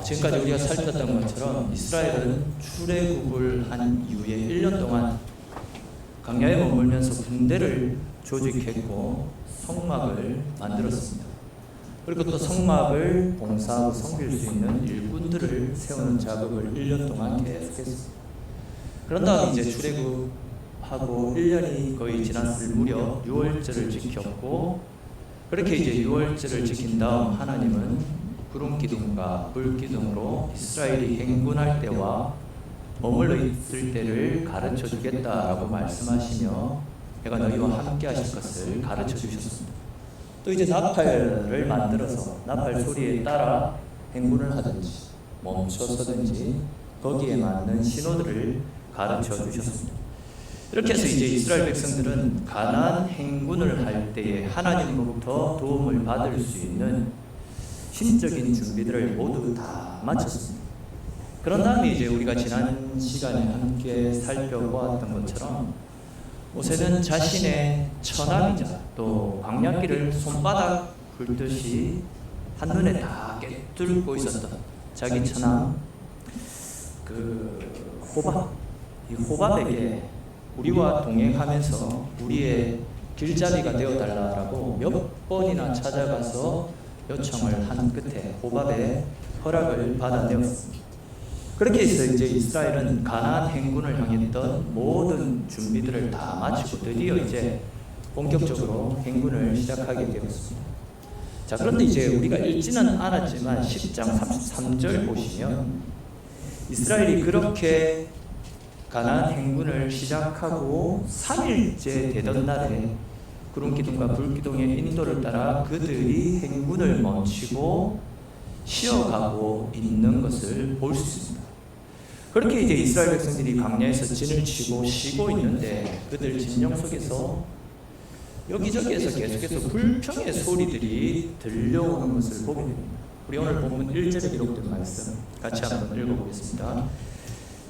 지금까지 우리가 살폈던 것처럼 이스라엘은 출애굽을 한 이후에 1년 동안 광야에 머물면서 군대를 조직했고 성막을 만들었습니다. 그리고 또 성막을 봉사하고 섬길 수 있는 일꾼들을 세우는 작업을 1년 동안 계속했습니다. 그런 다음 이제 출애굽하고 1년이 거의 지났을 무렵 유월절을 지켰고, 그렇게 이제 유월절을 지킨 다음 하나님은 구름 기둥과 불 기둥으로 이스라엘이 행군할 때와 머물러 있을 때를 가르쳐 주겠다라고 말씀하시며 내가 너희와 함께 하실 것을 가르쳐 주셨습니다. 또 이제 나팔을 만들어서 나팔 소리에 따라 행군을 하든지 멈춰서든지 거기에 맞는 신호들을 가르쳐 주셨습니다. 이렇게 해서 이제 이스라엘 백성들은 가나안 행군을 할 때에 하나님으로부터 도움을 받을 수 있는 신적인 준비들을 모두 다 마쳤습니다. 그런 다음에 이제 우리가 지난 시간에 함께 살펴보았던 것처럼 모세는 자신의 처남이자 또 광야길을 손바닥 긁듯이 한눈에 다 꿰뚫고 있었던 자기 처남 호밥, 이 호밥에게 우리와 동행하면서 우리의 길잡이가 되어달라고 몇 번이나 찾아가서 요청을 한 끝에 호밥의 허락을 받아내었습니다. 그렇게 해서 이제 이스라엘은 가나안 행군을 향했던 모든 준비들을 다 마치고 드디어 이제 본격적으로 행군을 시작하게 되었습니다. 자, 그런데 이제 우리가 읽지는 않았지만 10장 33절 보시면 이스라엘이 그렇게 가나안 행군을 시작하고 3일째 되던 날에 구름기둥과 불기둥의 인도를 따라 그들이 행군을 멈추고 쉬어가고 있는 것을 볼 수 있습니다. 그렇게 이제 이스라엘 백성들이 광야에서 진을 치고 쉬고 있는데 그들 진영 속에서 여기저기에서 계속해서 불평의 소리들이 들려오는 것을 보게 됩니다. 우리 오늘 본문 1절에 기록된 말씀 같이 한번 읽어보겠습니다.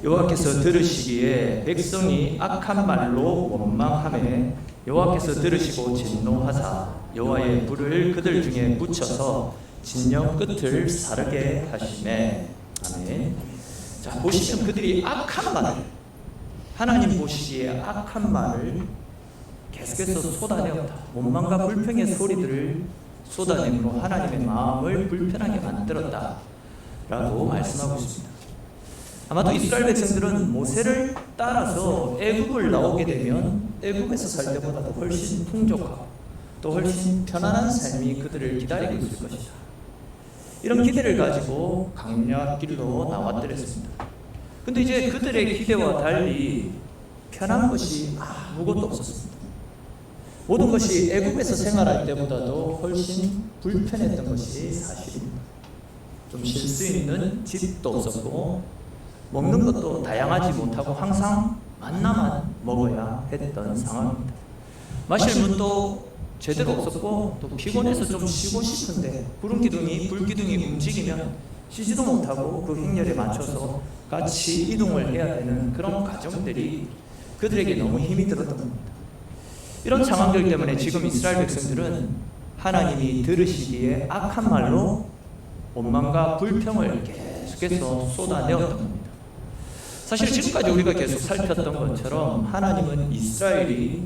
여호와께서 들으시기에 백성이 악한 말로 원망하매 여호와께서 들으시고 진노하사 여호와의 불을 그들 중에 붙여서 진영 끝을 사르게 하시매. 아멘. 자, 보시면 그들이 악한 말을, 하나님 보시기에 악한 말을 계속해서 쏟아내었다. 원망과 불평의 소리들을 쏟아내므로 하나님의 마음을 불편하게 만들었다 라고 말씀하고 있습니다. 아마도 이스라엘 백성들은 모세를 따라서 애굽을 나오게 되면 애굽에서 살 때보다도 훨씬 풍족하고 또 훨씬 편안한 삶이 그들을 기다리고 있을 것이다. 이런 기대를 가지고 광야길로 나왔더랬습니다. 근데 이제 그들의 기대와 달리 편한 것이 아무것도 없었습니다. 모든 것이 애굽에서 생활할 때보다도 훨씬 불편했던 것이 사실입니다. 좀 쉴 수 있는 집도 없었고 먹는 것도 다양하지 못하고 항상 만나만 먹어야 했던 상황입니다. 마실 물도 제대로 없었고 또 피곤해서 좀 쉬고 싶은데 구름기둥이 불기둥이 움직이면 쉬지도 못하고 그 행렬에 맞춰서 같이 이동을 해야 되는 그런 과정들이 그들에게 너무 힘이 들었던 겁니다. 이런 상황들 때문에 지금 이스라엘 백성들은 하나님이 들으시기에 악한 말로 원망과 불평을 계속해서 쏟아내었던 겁니다. 사실 지금까지 우리가 계속 살폈던 것처럼 하나님은 이스라엘이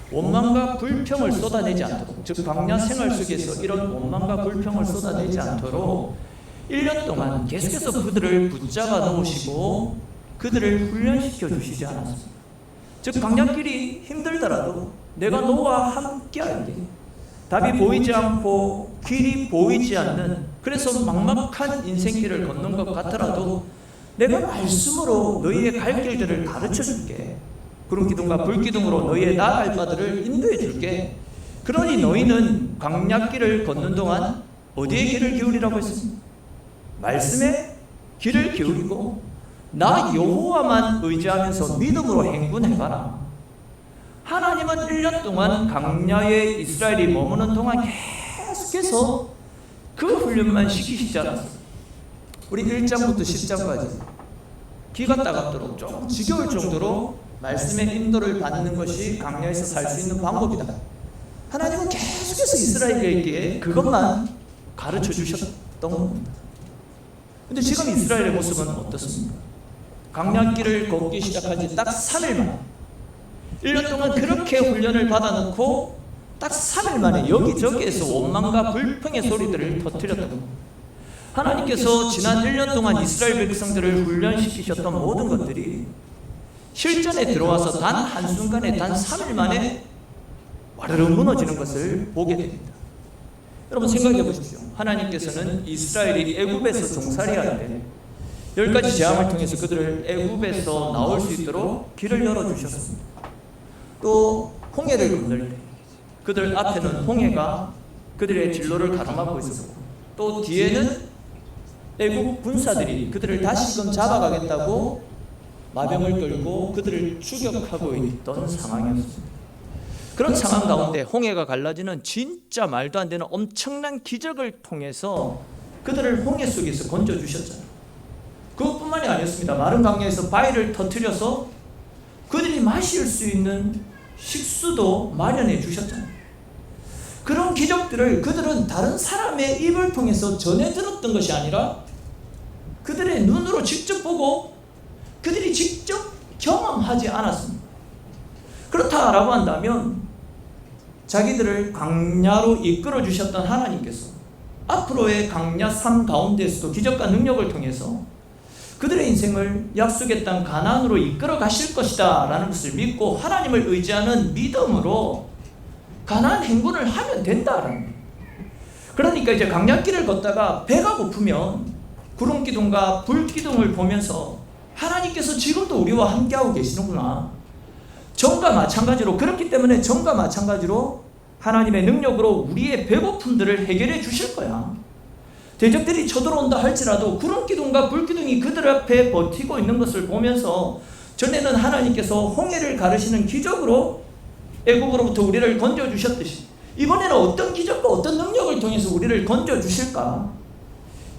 원망과 불평을 쏟아내지 않도록, 즉 광야 생활 속에서 이런 원망과 불평을 쏟아내지 않도록 1년 동안 계속해서 그들을 붙잡아 놓으시고 그들을 훈련시켜 주시지 않았습니다. 즉 광야길이 힘들더라도 내가 너와 함께 할게. 답이 보이지 않고 길이 보이지 않는, 그래서 막막한 인생길을 걷는 것 같더라도 내가 말씀으로 너희의 갈 길들을 가르쳐 줄게. 구름기둥과 불기둥으로 너희의 나아갈 바들을 인도해 줄게. 그러니 너희는 광야길을 걷는 동안 어디에 귀를 기울이라고 했습니까? 말씀에 귀를 기울이고 나 여호와만 의지하면서 믿음으로 행군해봐라. 하나님은 1년 동안 광야에 이스라엘이 머무는 동안 계속해서 그 훈련만 시키시지 않았습니다. 우리 1장부터 10장까지 귀가 따갑도록 조금 지겨울 정도로 말씀의 인도를 받는 것이 광야에서 살 수 있는 방법이다. 하나님은 계속해서 이스라엘에게 그것만 가르쳐 주셨던 겁니다. 근데 지금 이스라엘의 모습은 어떻습니까? 광야길을 걷기 시작한 지 딱 3일 만에, 1년 동안 그렇게 훈련을 받아놓고 딱 3일 만에 여기저기에서 원망과 불평의 소리들을 터뜨렸던 겁니다. 하나님께서 지난 1년 동안 이스라엘 백성들을 훈련시키셨던 모든 것들이 실전에 들어와서 단 한순간에, 단 3일 만에 와르르 무너지는 것을 보게 됩니다. 여러분 생각해 보십시오. 하나님께서는 이스라엘이 애굽에서 종살이할 때 10가지 재앙을 통해서 그들을 애굽에서 나올 수 있도록 길을 열어주셨습니다. 또 홍해를 건널 때 그들 앞에는 홍해가 그들의 진로를 가로막고 있었고, 또 뒤에는 애국 군사들이 그들을 다시금 잡아가겠다고 마병을 끌고 그들을 추격하고 있던 상황이었습니다. 그런 상황 가운데 홍해가 갈라지는 진짜 말도 안 되는 엄청난 기적을 통해서 그들을 홍해 속에서 건져주셨잖아요. 그것뿐만이 아니었습니다. 마른 강야에서 바위를 터뜨려서 그들이 마실 수 있는 식수도 마련해 주셨잖아요. 그런 기적들을 그들은 다른 사람의 입을 통해서 전해 들었던 것이 아니라 그들의 눈으로 직접 보고 그들이 직접 경험하지 않았습니다. 그렇다라고 한다면 자기들을 광야로 이끌어 주셨던 하나님께서 앞으로의 광야 삶 가운데서도 기적과 능력을 통해서 그들의 인생을 약속의 땅 가나안으로 이끌어 가실 것이다 라는 것을 믿고 하나님을 의지하는 믿음으로 가나안 행군을 하면 된다라는 거예요. 그러니까 이제 광야길을 걷다가 배가 고프면 구름기둥과 불기둥을 보면서 하나님께서 지금도 우리와 함께하고 계시는구나. 전과 마찬가지로, 그렇기 때문에 전과 마찬가지로 하나님의 능력으로 우리의 배고픔들을 해결해 주실 거야. 대적들이 쳐들어온다 할지라도 구름기둥과 불기둥이 그들 앞에 버티고 있는 것을 보면서 전에는 하나님께서 홍해를 가르시는 기적으로 애국으로부터 우리를 건져주셨듯이 이번에는 어떤 기적과 어떤 능력을 통해서 우리를 건져주실까,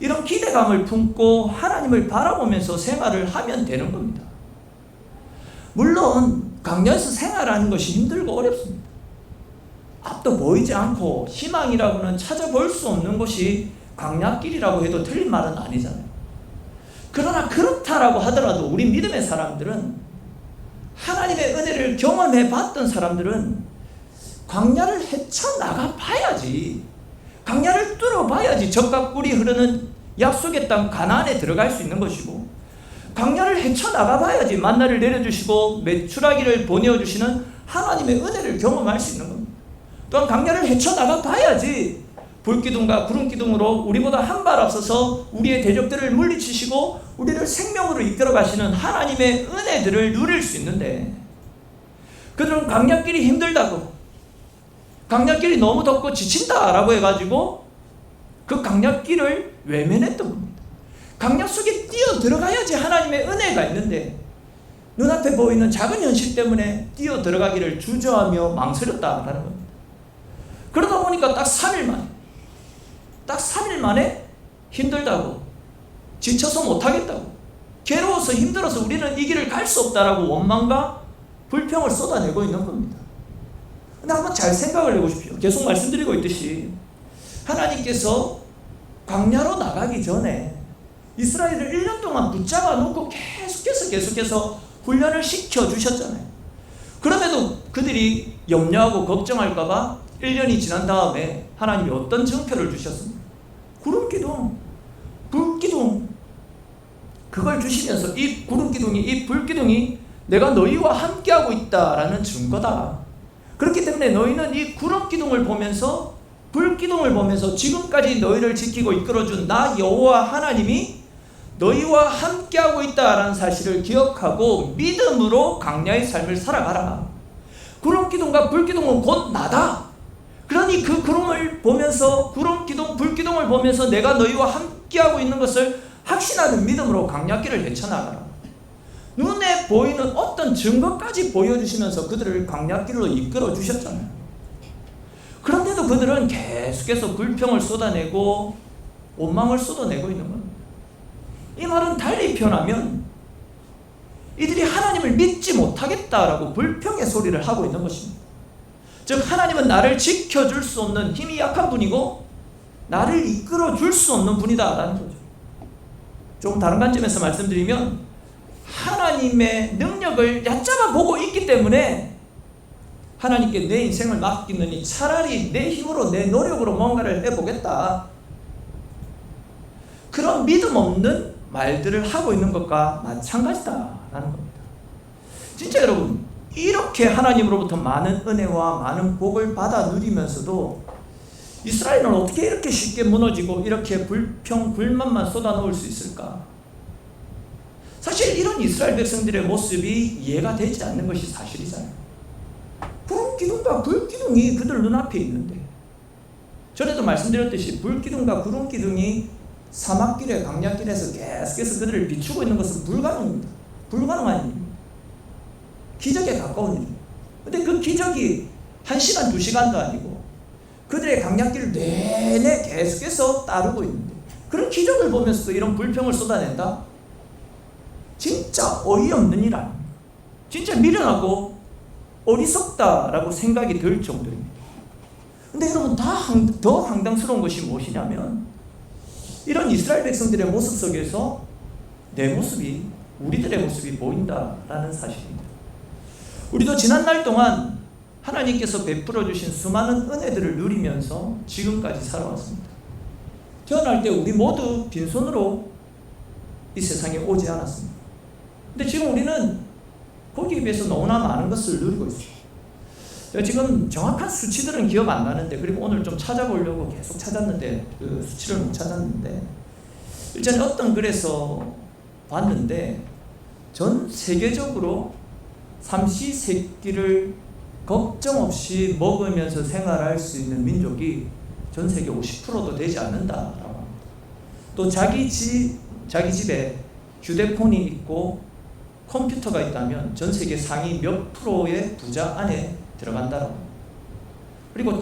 이런 기대감을 품고 하나님을 바라보면서 생활을 하면 되는 겁니다. 물론 광야에서 생활하는 것이 힘들고 어렵습니다. 앞도 보이지 않고 희망이라고는 찾아볼 수 없는 곳이 광야길이라고 해도 틀린 말은 아니잖아요. 그러나 그렇다라고 하더라도 우리 믿음의 사람들은, 하나님의 은혜를 경험해 봤던 사람들은 광야를 헤쳐나가 봐야지, 광야를 뚫어봐야지 적과 꿀이 흐르는 약속의 땅 가나안에 들어갈 수 있는 것이고, 광야를 헤쳐나가 봐야지 만나를 내려주시고 메추라기를 보내어주시는 하나님의 은혜를 경험할 수 있는 겁니다. 또한 광야를 헤쳐나가 봐야지 불기둥과 구름기둥으로 우리보다 한 발 앞서서 우리의 대적들을 물리치시고 우리를 생명으로 이끌어 가시는 하나님의 은혜들을 누릴 수 있는데, 그들은 광야길이 힘들다고, 광야길이 너무 덥고 지친다라고 해가지고 그 광야길을 외면했던 겁니다. 광야 속에 뛰어 들어가야지 하나님의 은혜가 있는데 눈앞에 보이는 작은 현실 때문에 뛰어 들어가기를 주저하며 망설였다라는 겁니다. 그러다 보니까 딱 3일 만에 힘들다고, 지쳐서 못하겠다고, 괴로워서 힘들어서 우리는 이 길을 갈 수 없다라고 원망과 불평을 쏟아내고 있는 겁니다. 근데 한번 잘 생각을 해보십시오. 계속 말씀드리고 있듯이 하나님께서 광야로 나가기 전에 이스라엘을 1년 동안 붙잡아 놓고 계속해서 훈련을 시켜주셨잖아요. 그럼에도 그들이 염려하고 걱정할까봐 1년이 지난 다음에 하나님이 어떤 증표를 주셨습니까? 구름기둥, 불기둥, 그걸 주시면서 이 구름기둥이, 이 불기둥이 내가 너희와 함께하고 있다라는 증거다. 그렇기 때문에 너희는 이 구름기둥을 보면서, 불기둥을 보면서 지금까지 너희를 지키고 이끌어준 나 여호와 하나님이 너희와 함께하고 있다라는 사실을 기억하고 믿음으로 광야의 삶을 살아가라. 구름기둥과 불기둥은 곧 나다. 그러니 그 구름을 보면서, 구름기둥, 불기둥을 보면서 내가 너희와 함께하고 있는 것을 확신하는 믿음으로 광야길을 헤쳐나가라. 눈에 보이는 어떤 증거까지 보여주시면서 그들을 광야길로 이끌어 주셨잖아요. 그런데도 그들은 계속해서 불평을 쏟아내고 원망을 쏟아내고 있는 겁니다. 이 말은 달리 표현하면 이들이 하나님을 믿지 못하겠다라고 불평의 소리를 하고 있는 것입니다. 즉 하나님은 나를 지켜줄 수 없는 힘이 약한 분이고 나를 이끌어 줄 수 없는 분이다 라는 거죠. 좀 다른 관점에서 말씀드리면 하나님의 능력을 얕잡아 보고 있기 때문에 하나님께 내 인생을 맡기느니 차라리 내 힘으로 내 노력으로 뭔가를 해보겠다, 그런 믿음 없는 말들을 하고 있는 것과 마찬가지다라는 겁니다. 진짜 여러분, 이렇게 하나님으로부터 많은 은혜와 많은 복을 받아 누리면서도 이스라엘은 어떻게 이렇게 쉽게 무너지고 이렇게 불평 불만만 쏟아놓을 수 있을까? 사실 이런 이스라엘 백성들의 모습이 이해가 되지 않는 것이 사실이잖아요. 구름기둥과 불기둥이 그들 눈앞에 있는데, 전에도 말씀드렸듯이 불기둥과 구름기둥이 사막길에 광야길에서 계속해서 그들을 비추고 있는 것은 불가능합니다. 불가능한 일입니다. 기적에 가까운 일입니다. 근데 그 기적이 1시간 2시간도 아니고 그들의 광야길을 내내 계속해서 따르고 있는데, 그런 기적을 보면서도 이런 불평을 쏟아낸다? 진짜 어이없는 일 아닙니까? 진짜 미련하고 어리석다라고 생각이 들 정도입니다. 근데 여러분, 더 황당스러운 것이 무엇이냐면, 이런 이스라엘 백성들의 모습 속에서 내 모습이, 우리들의 모습이 보인다라는 사실입니다. 우리도 지난날 동안 하나님께서 베풀어 주신 수많은 은혜들을 누리면서 지금까지 살아왔습니다. 태어날 때 우리 모두 빈손으로 이 세상에 오지 않았습니다. 근데 지금 우리는 거기에 비해서 너무나 많은 것을 누리고 있습니다. 제가 지금 정확한 수치들은 기억 안 나는데, 그리고 오늘 좀 찾아보려고 계속 찾았는데 그 수치를 못 찾았는데, 일전에 어떤 글에서 봤는데 전 세계적으로 삼시세끼를 걱정 없이 먹으면서 생활할 수 있는 민족이 전 세계 50%도 되지 않는다라고 합니다. 또 자기 집에 휴대폰이 있고 컴퓨터가 있다면 전 세계 상위 몇 프로의 부자 안에 들어간다라고 합니다. 그리고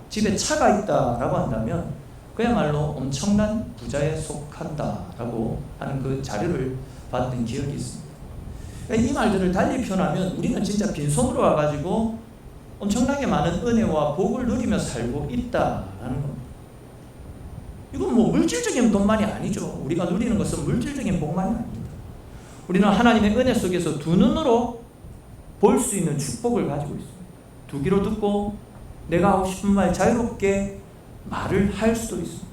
집에 차가 있다라고 한다면 그야말로 엄청난 부자에 속한다라고 하는 그 자료를 봤던 기억이 있습니다. 이 말들을 달리 표현하면 우리는 진짜 빈손으로 와가지고 엄청나게 많은 은혜와 복을 누리며 살고 있다라는 겁니다. 이건 뭐 물질적인 것만이 아니죠. 우리가 누리는 것은 물질적인 복만이 아닙니다. 우리는 하나님의 은혜 속에서 두 눈으로 볼 수 있는 축복을 가지고 있습니다. 두 귀로 듣고 내가 하고 싶은 말 자유롭게 말을 할 수도 있습니다.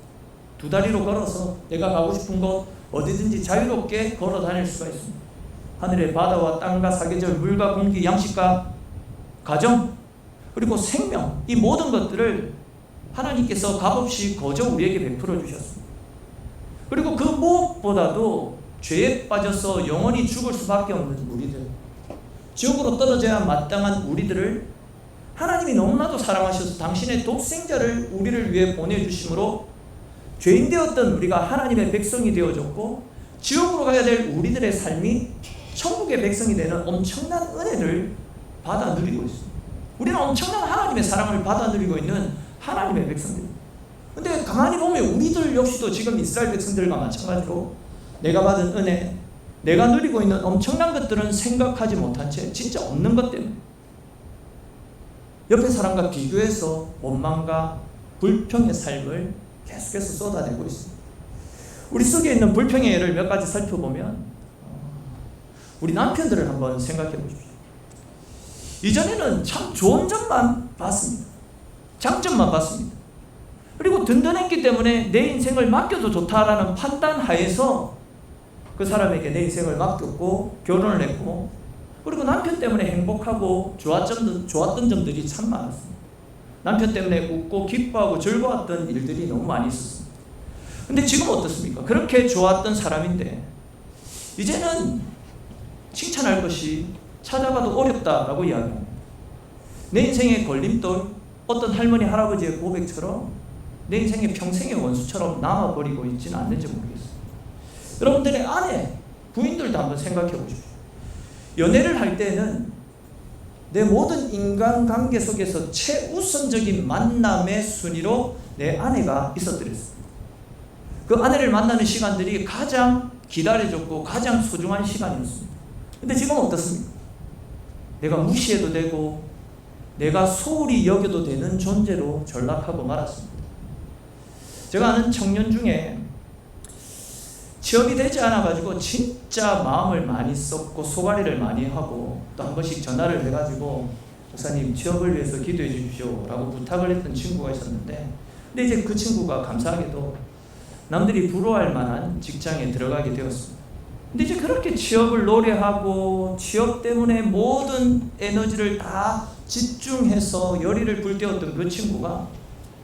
두 다리로 걸어서 내가 가고 싶은 곳 어디든지 자유롭게 걸어 다닐 수가 있습니다. 하늘의 바다와 땅과 사계절, 물과 공기, 양식과 가정, 그리고 생명, 이 모든 것들을 하나님께서 값없이 거저 우리에게 베풀어 주셨습니다. 그리고 그 무엇보다도 죄에 빠져서 영원히 죽을 수밖에 없는 우리들, 지옥으로 떨어져야 마땅한 우리들을 하나님이 너무나도 사랑하셔서 당신의 독생자를 우리를 위해 보내주심으로 죄인 되었던 우리가 하나님의 백성이 되어졌고, 지옥으로 가야 될 우리들의 삶이 천국의 백성이 되는 엄청난 은혜를 받아 누리고 있습니다. 우리는 엄청난 하나님의 사랑을 받아 누리고 있는 하나님의 백성들입니다. 근데 가만히 보면 우리들 역시도 지금 이스라엘 백성들과 마찬가지로 내가 받은 은혜, 내가 누리고 있는 엄청난 것들은 생각하지 못한 채 진짜 없는 것 때문에 옆에 사람과 비교해서 원망과 불평의 삶을 계속해서 쏟아내고 있습니다. 우리 속에 있는 불평의 예를 몇 가지 살펴보면, 우리 남편들을 한번 생각해 보십시오. 이전에는 참 좋은 점만 봤습니다. 장점만 봤습니다. 그리고 든든했기 때문에 내 인생을 맡겨도 좋다라는 판단 하에서 그 사람에게 내 인생을 맡겼고 결혼을 했고, 그리고 남편 때문에 행복하고 좋았던 점들이 참 많았습니다. 남편 때문에 웃고 기뻐하고 즐거웠던 일들이 너무 많이 있었습니다. 근데 지금 어떻습니까? 그렇게 좋았던 사람인데 이제는 칭찬할 것이 찾아봐도 어렵다라고 이야기합니다. 내 인생의 걸림돌, 어떤 할머니 할아버지의 고백처럼 내 인생의 평생의 원수처럼 남아버리고 있지는 않는지 모르겠어요. 여러분들의 아내, 부인들도 한번 생각해 보십시오. 연애를 할 때는 내 모든 인간관계 속에서 최우선적인 만남의 순위로 내 아내가 있었더랬습니다. 그 아내를 만나는 시간들이 가장 기다려졌고 가장 소중한 시간이었습니다. 근데 지금 어떻습니까? 내가 무시해도 되고 내가 소홀히 여겨도 되는 존재로 전락하고 말았습니다. 제가 아는 청년 중에 취업이 되지 않아가지고 진짜 마음을 많이 썼고 소가리를 많이 하고 또 한 번씩 전화를 해가지고 목사님 취업을 위해서 기도해 주십시오 라고 부탁을 했던 친구가 있었는데, 근데 이제 그 친구가 감사하게도 남들이 부러워할 만한 직장에 들어가게 되었습니다. 근데 이제 그렇게 취업을 노래하고 취업 때문에 모든 에너지를 다 집중해서 열의를 불태웠던 그 친구가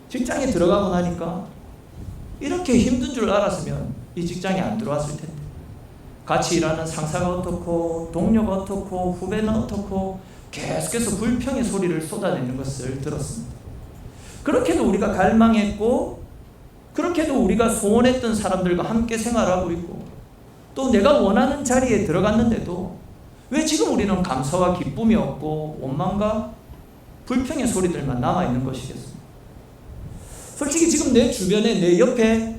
직장에 들어가고 나니까 이렇게 힘든 줄 알았으면 이 직장에 안 들어왔을 텐데, 같이 일하는 상사가 어떻고 동료가 어떻고 후배는 어떻고 계속해서 불평의 소리를 쏟아내는 것을 들었습니다. 그렇게도 우리가 갈망했고 그렇게도 우리가 소원했던 사람들과 함께 생활하고 있고 또 내가 원하는 자리에 들어갔는데도 왜 지금 우리는 감사와 기쁨이 없고 원망과 불평의 소리들만 남아있는 것이겠습니까? 솔직히 지금 내 주변에 내 옆에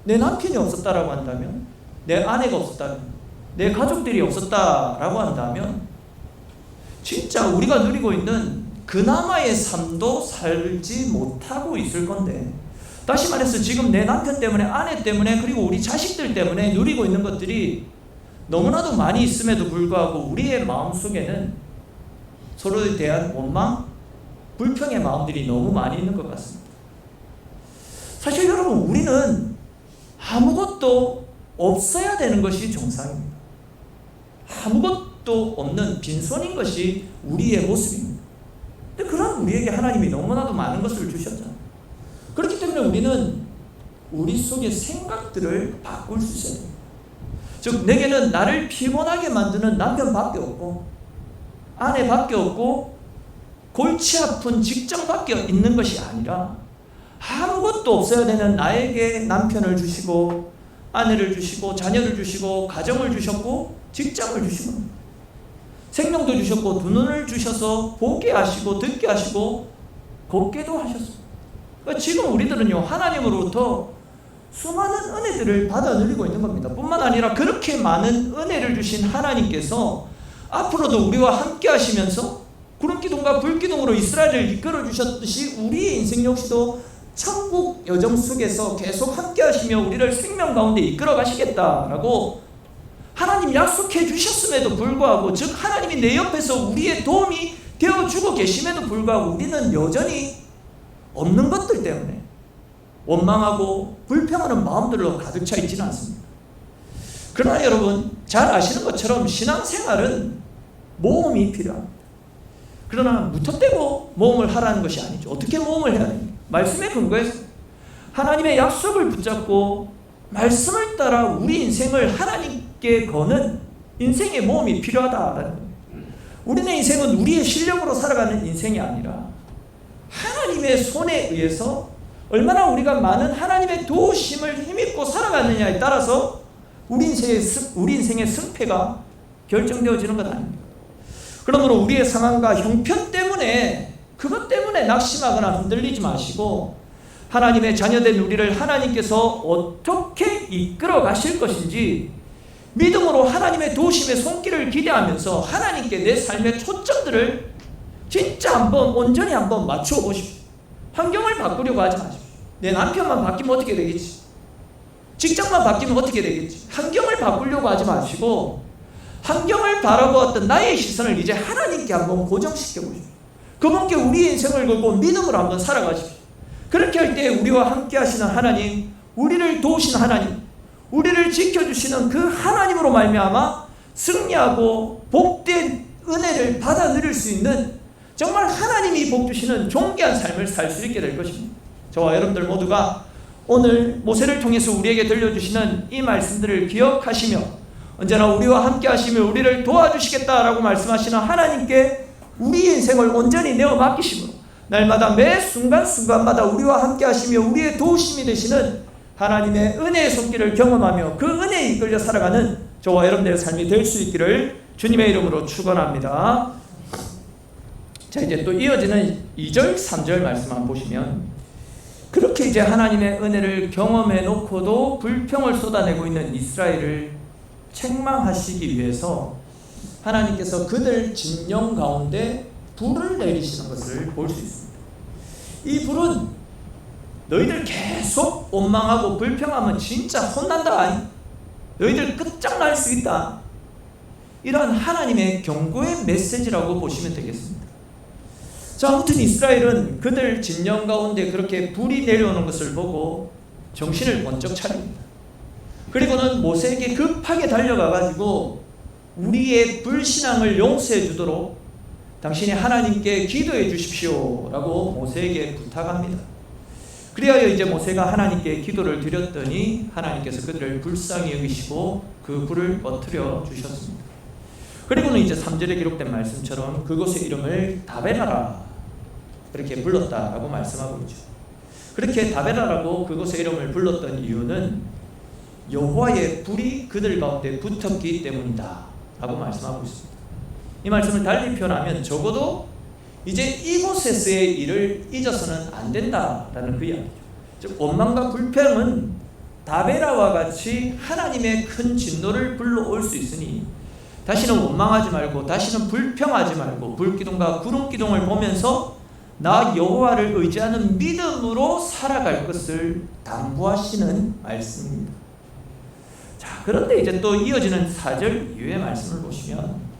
내 남편이 없었다라고 한다면, 내 아내가 없었다면, 내 가족들이 없었다라고 한다면 진짜 우리가 누리고 있는 그나마의 삶도 살지 못하고 있을 건데, 다시 말해서 지금 내 남편 때문에, 아내 때문에, 그리고 우리 자식들 때문에 누리고 있는 것들이 너무나도 많이 있음에도 불구하고 우리의 마음속에는 서로에 대한 원망, 불평의 마음들이 너무 많이 있는 것 같습니다. 사실 여러분, 우리는 아무것도 없어야 되는 것이 정상입니다. 아무것도 없는 빈손인 것이 우리의 모습입니다. 근데 그런 우리에게 하나님이 너무나도 많은 것을 주셨잖아요. 그렇기 때문에 우리는 우리 속의 생각들을 바꿀 수 있어야 됩니다. 즉, 내게는 나를 피곤하게 만드는 남편밖에 없고 아내밖에 없고 골치 아픈 직장밖에 있는 것이 아니라 아무것도 없어야 되는 나에게 남편을 주시고 아내를 주시고 자녀를 주시고 가정을 주셨고 직장을 주시고 생명도 주셨고 두 눈을 주셔서 보게 하시고 듣게 하시고 걷게도 하셨습니다. 그러니까 지금 우리들은요, 하나님으로부터 수많은 은혜들을 받아 누리고 있는 겁니다. 뿐만 아니라 그렇게 많은 은혜를 주신 하나님께서 앞으로도 우리와 함께 하시면서 구름기둥과 불기둥으로 이스라엘을 이끌어 주셨듯이 우리의 인생 역시도 천국 여정 속에서 계속 함께 하시며 우리를 생명 가운데 이끌어 가시겠다라고 하나님 약속해 주셨음에도 불구하고, 즉 하나님이 내 옆에서 우리의 도움이 되어주고 계심에도 불구하고 우리는 여전히 없는 것들 때문에 원망하고 불평하는 마음들로 가득 차 있지는 않습니다. 그러나 여러분, 잘 아시는 것처럼 신앙생활은 모험이 필요합니다. 그러나 무턱대고 모험을 하라는 것이 아니죠. 어떻게 모험을 해야 됩니까? 말씀에 근거해서 하나님의 약속을 붙잡고 말씀을 따라 우리 인생을 하나님께 거는 인생의 모험이 필요하다라는 겁니다. 우리의 인생은 우리의 실력으로 살아가는 인생이 아니라 하나님의 손에 의해서 얼마나 우리가 많은 하나님의 도우심을 힘입고 살아가느냐에 따라서 우리 인생의 승패가 결정되어지는 것 아닙니까? 그러므로 우리의 상황과 형편 때문에, 그것 때문에 낙심하거나 흔들리지 마시고 하나님의 자녀된 우리를 하나님께서 어떻게 이끌어 가실 것인지 믿음으로 하나님의 도우심의 손길을 기대하면서 하나님께 내 삶의 초점들을 진짜 한번 온전히 한번 맞춰 보십시오. 환경을 바꾸려고 하지 마십시오. 내 남편만 바뀌면 어떻게 되겠지? 직장만 바뀌면 어떻게 되겠지? 환경을 바꾸려고 하지 마시고 환경을 바라보았던 나의 시선을 이제 하나님께 한번 고정시켜 보십시오. 그분께 우리의 인생을 걸고 믿음으로 한번 살아가십시오. 그렇게 할 때 우리와 함께 하시는 하나님, 우리를 도우시는 하나님, 우리를 지켜주시는 그 하나님으로 말미암아 승리하고 복된 은혜를 받아 누릴 수 있는, 정말 하나님이 복 주시는 존귀한 삶을 살 수 있게 될 것입니다. 저와 여러분들 모두가 오늘 모세를 통해서 우리에게 들려주시는 이 말씀들을 기억하시며 언제나 우리와 함께 하시며 우리를 도와주시겠다라고 말씀하시는 하나님께 우리의 인생을 온전히 내어 맡기심으로 날마다 매 순간순간마다 우리와 함께 하시며 우리의 도우심이 되시는 하나님의 은혜의 손길을 경험하며 그 은혜에 이끌려 살아가는 저와 여러분들의 삶이 될 수 있기를 주님의 이름으로 축원합니다. 자, 이제 또 이어지는 2절 3절 말씀 한번 보시면, 그렇게 이제 하나님의 은혜를 경험해 놓고도 불평을 쏟아내고 있는 이스라엘을 책망하시기 위해서 하나님께서 그들 진영 가운데 불을 내리시는 것을 볼 수 있습니다. 이 불은 너희들 계속 원망하고 불평하면 진짜 혼난다. 너희들 끝장날 수 있다. 이러한 하나님의 경고의 메시지라고 보시면 되겠습니다. 자, 아무튼 이스라엘은 그들 진영 가운데 그렇게 불이 내려오는 것을 보고 정신을 번쩍 차립니다. 그리고는 모세에게 급하게 달려가가지고 우리의 불신앙을 용서해 주도록 당신이 하나님께 기도해 주십시오 라고 모세에게 부탁합니다. 그리하여 이제 모세가 하나님께 기도를 드렸더니 하나님께서 그들을 불쌍히 여기시고 그 불을 꺼뜨려 주셨습니다. 그리고는 이제 3절에 기록된 말씀처럼 그곳의 이름을 다베라라 그렇게 불렀다라고 말씀하고 있죠. 그렇게 다베라라고 그곳의 이름을 불렀던 이유는 여호와의 불이 그들 가운데 붙었기 때문이다 라고 말씀하고 있습니다. 이 말씀을 달리 표현하면 적어도 이제 이곳에서의 일을 잊어서는 안 된다라는 그 이야기죠. 즉 원망과 불평은 다베라와 같이 하나님의 큰 진노를 불러올 수 있으니 다시는 원망하지 말고 다시는 불평하지 말고 불기둥과 구름기둥을 보면서 나 여호와를 의지하는 믿음으로 살아갈 것을 당부하시는 말씀입니다. 자, 그런데 이제 또 이어지는 4절 이후의 말씀을 보시면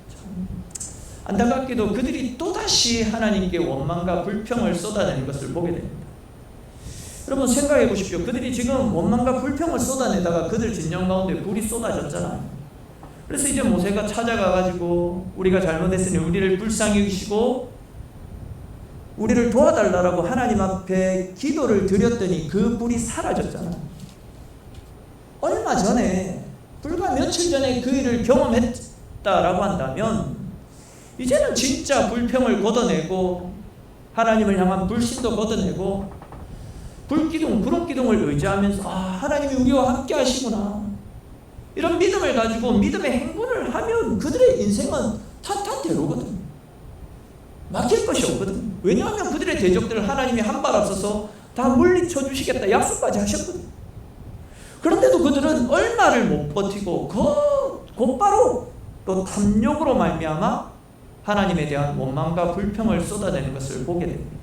안타깝게도 그들이 또다시 하나님께 원망과 불평을 쏟아내는 것을 보게 됩니다. 여러분 생각해 보십시오. 그들이 지금 원망과 불평을 쏟아내다가 그들 진영 가운데 불이 쏟아졌잖아요. 그래서 이제 모세가 찾아가가지고 우리가 잘못했으니 우리를 불쌍히 여기시고 우리를 도와달라고 하나님 앞에 기도를 드렸더니 그 불이 사라졌잖아요. 얼마 전에 불과 며칠 전에 그 일을 경험했다라고 한다면 이제는 진짜 불평을 걷어내고 하나님을 향한 불신도 걷어내고 불기둥, 구름기둥을 의지하면서 하나님이 우리와 함께 하시구나 이런 믿음을 가지고 믿음의 행군을 하면 그들의 인생은 탄탄대로거든. 막힐 것이 없거든. 왜냐하면 그들의 대적들을 하나님이 한 발 앞서서 다 물리쳐 주시겠다 약속까지 하셨거든. 그런데도 그들은 얼마를 못 버티고 곧바로 또 탐욕으로 말미암아 하나님에 대한 원망과 불평을 쏟아내는 것을 보게 됩니다.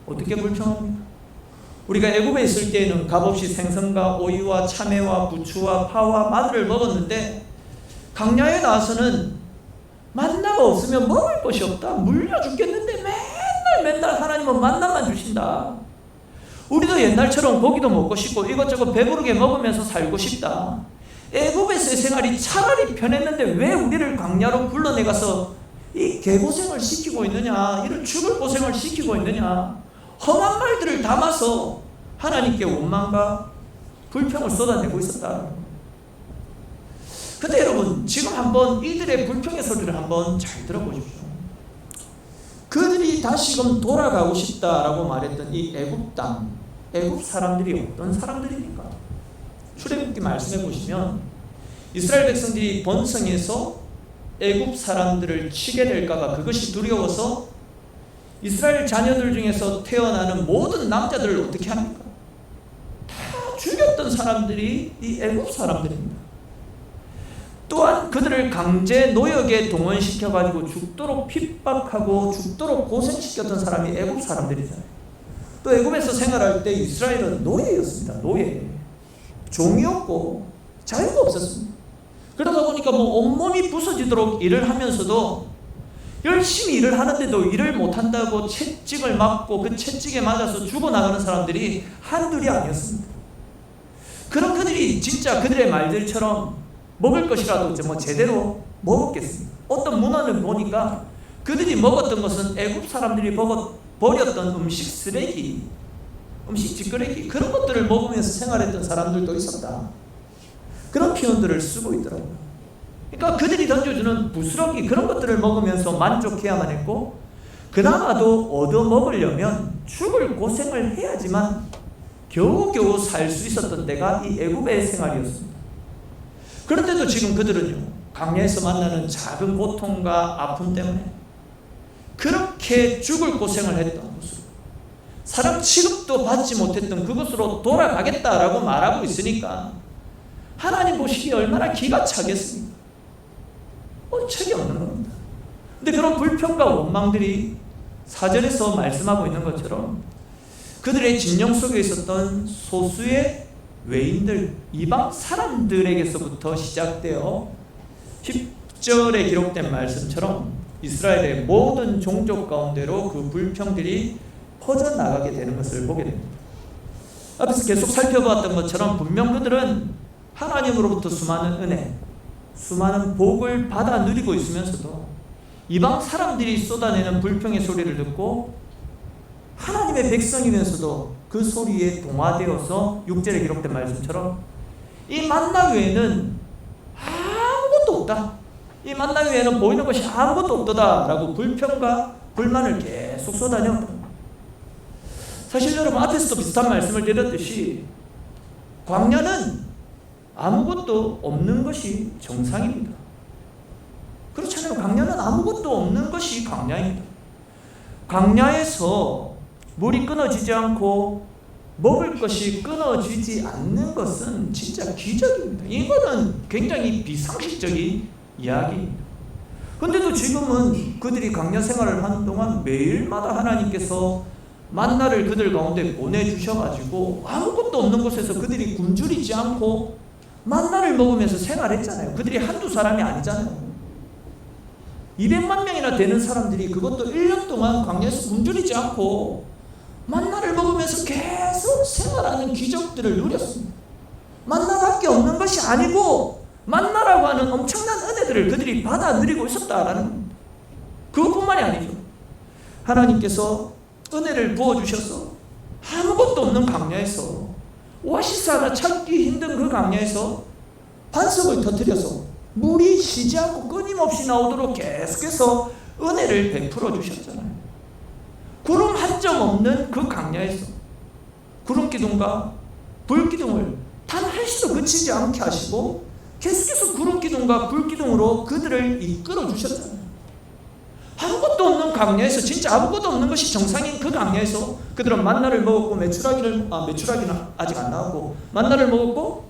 어떻게 불평합니까? 우리가 애굽에 있을 때에는 값없이 생선과 오이와 참외와 부추와 파와 마늘을 먹었는데 강야에 나와서는 만나가 없으면 먹을 것이 없다. 물려 죽겠는데 맨날 하나님은 만나만 주신다. 우리도 옛날처럼 고기도 먹고 싶고 이것저것 배부르게 먹으면서 살고 싶다. 애굽에서의 생활이 차라리 편했는데 왜 우리를 광야로 불러내가서 이 개고생을 시키고 있느냐, 이런 죽을 고생을 시키고 있느냐, 험한 말들을 담아서 하나님께 원망과 불평을 쏟아내고 있었다. 근데 여러분 지금 한번 이들의 불평의 소리를 한번 잘 들어보십시오. 그들이 다시금 돌아가고 싶다라고 말했던 이 애굽 땅, 애굽 사람들이 어떤 사람들입니까? 출애굽기 말씀해 보시면 이스라엘 백성들이 본성에서 애굽 사람들을 치게 될까봐 그것이 두려워서 이스라엘 자녀들 중에서 태어나는 모든 남자들을 어떻게 합니까? 다 죽였던 사람들이 이 애굽 사람들입니다. 또한 그들을 강제 노역에 동원시켜가지고 죽도록 핍박하고 죽도록 고생시켰던 사람이 애굽 사람들이잖아요. 또 애굽에서 생활할 때 이스라엘은 노예였습니다. 노예. 종이었고 자유가 없었습니다. 그러다 보니까 온몸이 부서지도록 일을 하면서도 열심히 일을 하는데도 일을 못한다고 채찍을 맞고 그 채찍에 맞아서 죽어나가는 사람들이 한둘이 아니었습니다. 그런 그들이 진짜 그들의 말들처럼 먹을 것이라도 제대로 먹었겠습니다. 어떤 문헌을 보니까 그들이 먹었던 것은 애굽 사람들이 버렸던 음식 쓰레기, 음식 찌끄레기, 그런 것들을 먹으면서 생활했던 사람들도 있었다. 그런 표현들을 쓰고 있더라고요. 그러니까 그들이 던져주는 부스러기, 그런 것들을 먹으면서 만족해야만 했고 그나마도 얻어먹으려면 죽을 고생을 해야지만 겨우겨우 살 수 있었던 때가 이 애굽의 생활이었습니다. 그런데도 지금 그들은요, 강야에서 만나는 작은 고통과 아픔 때문에 그렇게 죽을 고생을 했던 곳으로, 사람 취급도 받지 못했던 그곳으로 돌아가겠다라고 말하고 있으니까 하나님 보시기에 얼마나 기가 차겠습니까? 책이 없는 겁니다. 근데 그런 불평과 원망들이 사절에서 말씀하고 있는 것처럼 그들의 진영 속에 있었던 소수의 외인들, 이방 사람들에게서부터 시작되어 10절에 기록된 말씀처럼 이스라엘의 모든 종족 가운데로 그 불평들이 퍼져나가게 되는 것을 보게 됩니다. 앞에서 계속 살펴보았던 것처럼 분명 그들은 하나님으로부터 수많은 은혜, 수많은 복을 받아 누리고 있으면서도 이방 사람들이 쏟아내는 불평의 소리를 듣고 하나님의 백성이면서도 그 소리에 동화되어서 6절에 기록된 말씀처럼 이 만나 외에는 아무것도 없다, 이 만나 외에는 보이는 것이 아무것도 없도다 라고 불평과 불만을 계속 쏟아내었다. 사실 여러분, 앞에서도 비슷한 말씀을 드렸듯이 광야는 아무것도 없는 것이 정상입니다. 그렇잖아요. 광야는 아무것도 없는 것이 광야입니다. 광야에서 물이 끊어지지 않고 먹을 것이 끊어지지 않는 것은 진짜 기적입니다. 이거는 굉장히 비상식적인 이야기입니다. 근데도 지금은 그들이 광야 생활을 하는 동안 매일마다 하나님께서 만나를 그들 가운데 보내주셔가지고 아무것도 없는 곳에서 그들이 굶주리지 않고 만나를 먹으면서 생활했잖아요. 그들이 한두 사람이 아니잖아요. 200만 명이나 되는 사람들이 그것도 1년 동안 광야에서 굶주리지 않고 만나를 먹으면서 계속 생활하는 기적들을 누렸습니다. 만나밖에 없는 것이 아니고 만나라고 하는 엄청난 은혜들을 그들이 받아 누리고 있었다라는 겁니다. 그것뿐만이 아니죠. 하나님께서 은혜를 부어주셔서 아무것도 없는 광야에서, 오아시스 하나 찾기 힘든 그 광야에서 반석을 터뜨려서 물이 쉬지 않고 끊임없이 나오도록 계속해서 은혜를 베풀어 주셨잖아요. 구름 한 점 없는 그 광야에서 구름 기둥과 불 기둥을 단 한시도 그치지 않게 하시고 계속해서 구름 기둥과 불 기둥으로 그들을 이끌어 주셨잖아요. 아무것도 없는 광야에서, 진짜 아무것도 없는 것이 정상인 그 광야에서 그들은 만나를 먹었고 메추라기는 아직 안 나왔고 만나를 먹었고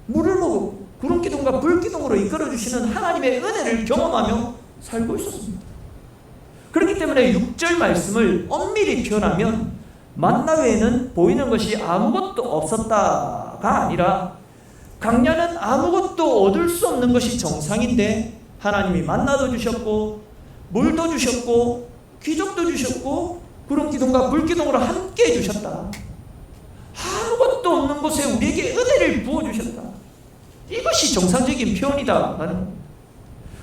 물을 먹었고 구름 기둥과 불 기둥으로 이끌어 주시는 하나님의 은혜를 경험하며 살고 있었습니다. 그렇기 때문에 6절 말씀을 엄밀히 표현하면 만나 외에는 보이는 것이 아무것도 없었다가 아니라 광야는 아무것도 얻을 수 없는 것이 정상인데 하나님이 만나도 주셨고 물도 주셨고 기적도 주셨고 구름 기둥과 불 기둥으로 함께 해주셨다. 아무것도 없는 곳에 우리에게 은혜를 부어주셨다. 이것이 정상적인 표현이다.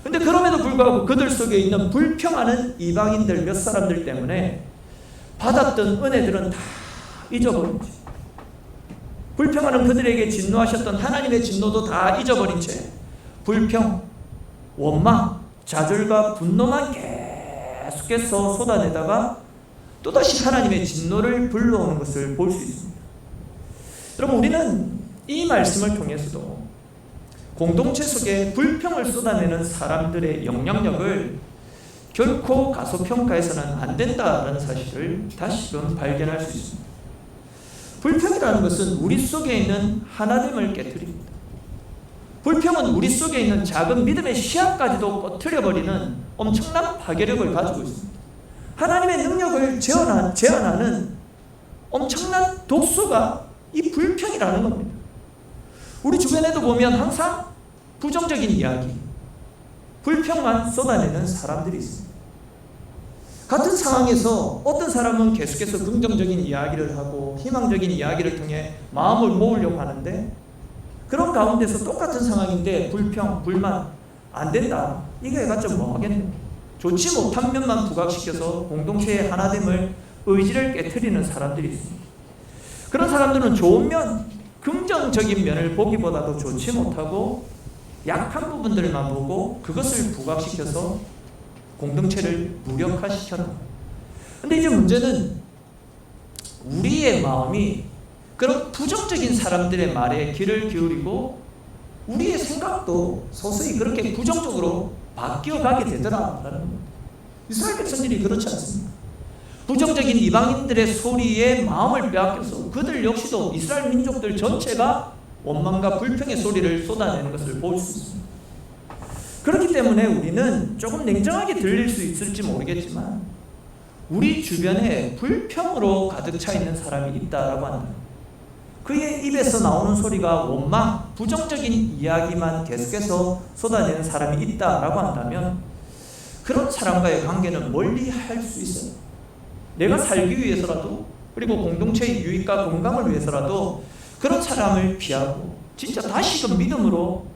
근데 그럼에도 불구하고 그들 속에 있는 불평하는 이방인들 몇 사람들 때문에 받았던 은혜들은 다 잊어버린 채, 불평하는 그들에게 진노하셨던 하나님의 진노도 다 잊어버린 채 불평, 원망, 좌절과 분노만 계속해서 쏟아내다가 또다시 하나님의 진노를 불러오는 것을 볼 수 있습니다. 여러분, 우리는 이 말씀을 통해서도 공동체 속에 불평을 쏟아내는 사람들의 영향력을 결코 가소평가해서는 안 된다는 사실을 다시금 발견할 수 있습니다. 불평이라는 것은 우리 속에 있는 하나됨을 깨트립니다. 불평은 우리 속에 있는 작은 믿음의 씨앗까지도 꺼트려버리는 엄청난 파괴력을 가지고 있습니다. 하나님의 능력을 제한하는 엄청난 독소가 이 불평이라는 겁니다. 우리 주변에도 보면 항상 부정적인 이야기, 불평만 쏟아내는 사람들이 있습니다. 같은 상황에서 어떤 사람은 계속해서 긍정적인 이야기를 하고 희망적인 이야기를 통해 마음을 모으려고 하는데, 그런 가운데서 똑같은 상황인데 불평, 불만 안 된다, 이거 해봤자 뭐 하겠네, 좋지 못한 면만 부각시켜서 공동체의 하나됨을, 의지를 깨트리는 사람들이 있습니다. 그런 사람들은 좋은 면, 긍정적인 면을 보기보다도 좋지 못하고 약한 부분들만 보고 그것을 부각시켜서 공동체를 무력화시켜라. 근데 이제 문제는 우리의 마음이 그런 부정적인 사람들의 말에 귀를 기울이고 우리의 생각도 서서히 그렇게 부정적으로 바뀌어가게 되더라라는 겁니다. 이스라엘 백성들이 그렇지 않습니다. 부정적인 이방인들의 소리에 마음을 빼앗겨서 그들 역시도 이스라엘 민족들 전체가 원망과 불평의 소리를 쏟아내는 것을 볼 수 있습니다. 그렇기 때문에 우리는 조금 냉정하게 들릴 수 있을지 모르겠지만 우리 주변에 불평으로 가득 차 있는 사람이 있다라고 한다. 그의 입에서 나오는 소리가 원망, 부정적인 이야기만 계속해서 쏟아내는 사람이 있다라고 한다면 그런 사람과의 관계는 멀리 할 수 있어요. 내가 살기 위해서라도, 그리고 공동체의 유익과 건강을 위해서라도 그런 사람을 피하고 진짜 다시금 믿음으로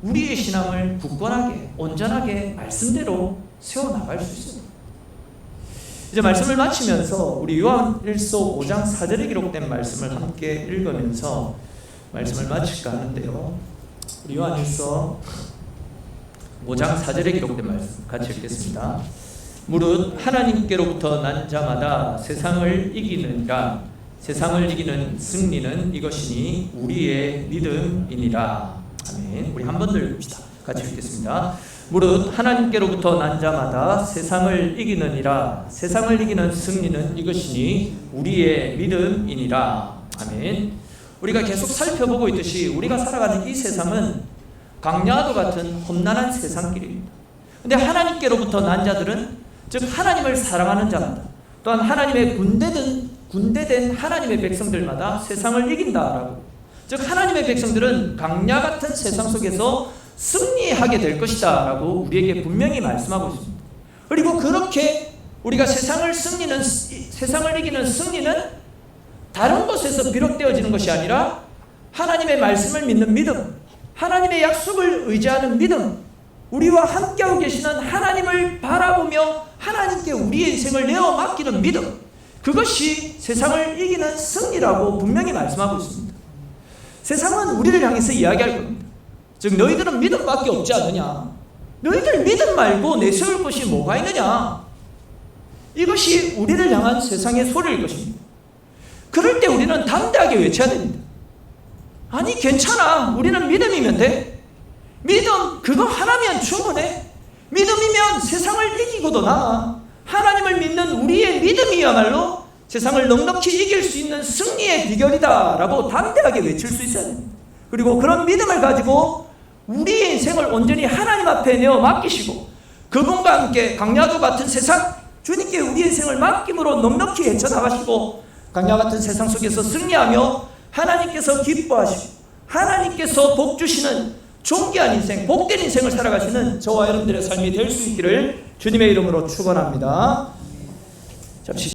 우리의 신앙을 굳건하게 온전하게 말씀대로 세워나갈 수 있습니다. 이제 말씀을 마치면서 우리 요한일서 5장 4절에 기록된 말씀을 함께 읽으면서 말씀을 마칠까 하는데요. 우리 요한일서 5장 4절에 기록된 말씀 같이 읽겠습니다. 무릇 하나님께로부터 난 자마다 세상을 이기느니라. 세상을 이기는 승리는 이것이니 우리의 믿음이니라. 아멘. 우리 한 번 더 읽읍시다. 같이 읽겠습니다. 무릇 하나님께로부터 난 자마다 세상을 이기느니라. 세상을 이기는 승리는 이것이니 우리의 믿음이니라. 아멘. 우리가 계속 살펴보고 있듯이 우리가 살아가는 이 세상은 강야도 같은 험난한 세상길입니다. 근데 하나님께로부터 난 자들은, 즉 하나님을 사랑하는 자마다, 또한 하나님의 군대된 하나님의 백성들마다 세상을 이긴다라고, 즉 하나님의 백성들은 강야 같은 세상 속에서 승리하게 될 것이다 라고 우리에게 분명히 말씀하고 있습니다. 그리고 그렇게 우리가 세상을 이기는 승리는 다른 곳에서 비롯되어지는 것이 아니라 하나님의 말씀을 믿는 믿음, 하나님의 약속을 의지하는 믿음, 우리와 함께하고 계시는 하나님을 바라보며 하나님께 우리의 인생을 내어 맡기는 믿음, 그것이 세상을 이기는 승리라고 분명히 말씀하고 있습니다. 세상은 우리를 향해서 이야기할 겁니다. 즉 너희들은 믿음밖에 없지 않느냐, 너희들 믿음 말고 내세울 것이 뭐가 있느냐, 이것이 우리를 향한 세상의 소리일 것입니다. 그럴 때 우리는 담대하게 외쳐야 됩니다. 아니 괜찮아, 우리는 믿음이면 돼. 믿음 그거 하나면 충분해. 믿음이면 세상을 이기고도 남아. 하나님을 믿는 우리의 믿음이야말로 세상을 넉넉히 이길 수 있는 승리의 비결이다 라고 담대하게 외칠 수 있어야 됩니다. 그리고 그런 믿음을 가지고 우리의 인생을 온전히 하나님 앞에 내어 맡기시고 그분과 함께 강야도 같은 세상, 주님께 우리의 인생을 맡김으로 넉넉히 헤쳐나가시고 강야 같은 세상 속에서 승리하며 하나님께서 기뻐하시고 하나님께서 복 주시는 존귀한 인생, 복된 인생을 살아가시는 저와 여러분들의 삶이 될 수 있기를 주님의 이름으로 축원합니다. 잠시